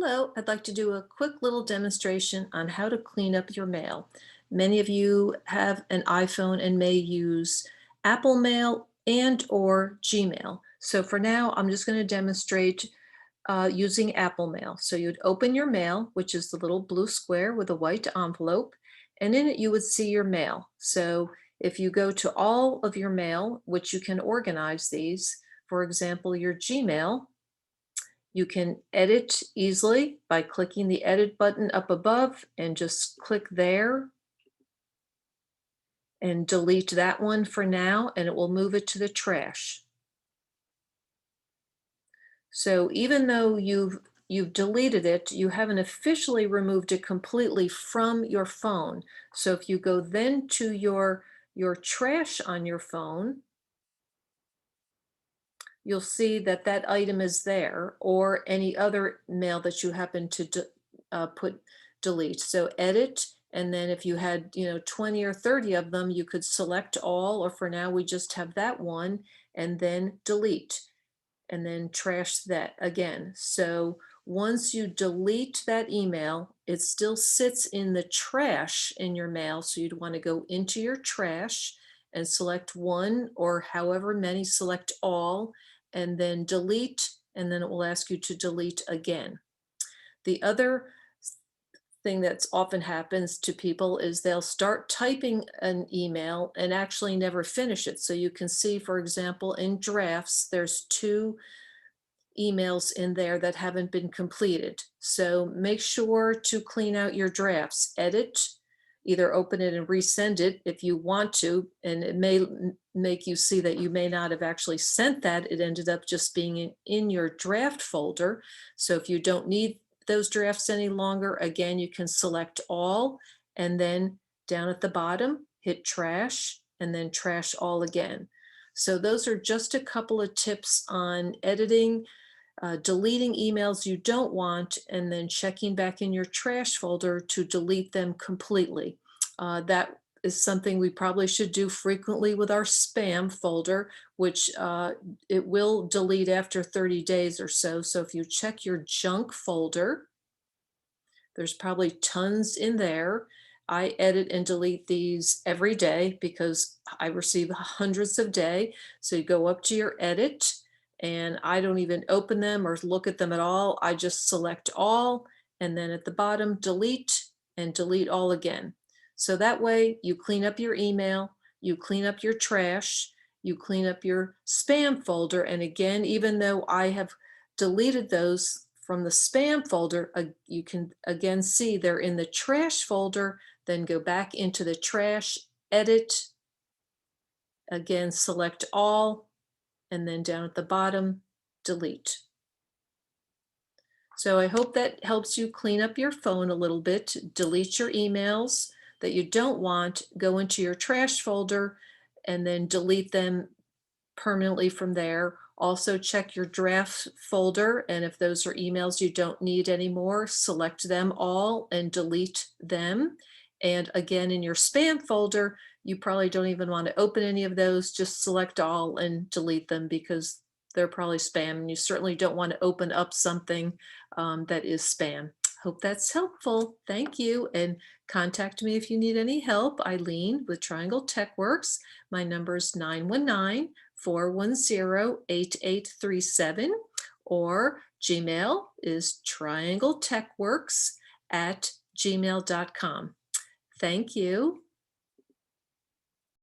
Hello, I'd like to do a quick little demonstration on how to clean up your mail. Many of you have an iPhone and may use Apple Mail and or Gmail. So for now, I'm just going to demonstrate using Apple Mail. So you'd open your mail, which is the little blue square with a white envelope, and in it you would see your mail. So if you go to all of your mail, which you can organize these, for example, your Gmail, you can edit easily by clicking the edit button up above and just click there and delete that one for now, and it will move it to the trash. So even though you've deleted it, you haven't officially removed it completely from your phone. So if you go then to your trash on your phone, you'll see that that item is there, or any other mail that you happen to put delete. So edit, and then if you had 20 or 30 of them, you could select all, or for now we just have that one, and then delete, and then trash that again. So once you delete that email, it still sits in the trash in your mail. So you'd want to go into your trash and select one, or however many, select all, and then delete, and then it will ask you to delete again. The other thing that's often happens to people is they'll start typing an email and actually never finish it. So you can see, for example, in drafts, there's two emails in there that haven't been completed. So make sure to clean out your drafts. Edit, either open it and resend it if you want to, and it may make you see that you may not have actually sent that. It ended up just being in your draft folder. So if you don't need those drafts any longer, again, you can select all, and then down at the bottom, hit trash, and then trash all again. So those are just a couple of tips on editing, deleting emails you don't want, and then checking back in your trash folder to delete them completely. That is something we probably should do frequently with our spam folder, which it will delete after 30 days or so. So if you check your junk folder, there's probably tons in there. I edit and delete these every day because I receive hundreds a day. So you go up to your edit, and I don't even open them or look at them at all. I just select all, and then at the bottom, delete, and delete all again. So that way you clean up your email, you clean up your trash, you clean up your spam folder. And again, even though I have deleted those from the spam folder, you can again see they're in the trash folder. Then go back into the trash, edit, again select all, and then down at the bottom, delete. So I hope that helps you clean up your phone a little bit. Delete your emails that you don't want, go into your trash folder, and then delete them permanently from there. Also check your draft folder, and if those are emails you don't need anymore, select them all and delete them. And again, in your spam folder, you probably don't even want to open any of those, just select all and delete them because they're probably spam, and you certainly don't want to open up something that is spam. Hope that's helpful. Thank you. And contact me if you need any help. Eileen with Triangle TechWorks. My number is 919-410-8837, or Gmail is triangletechworks@gmail.com. Thank you.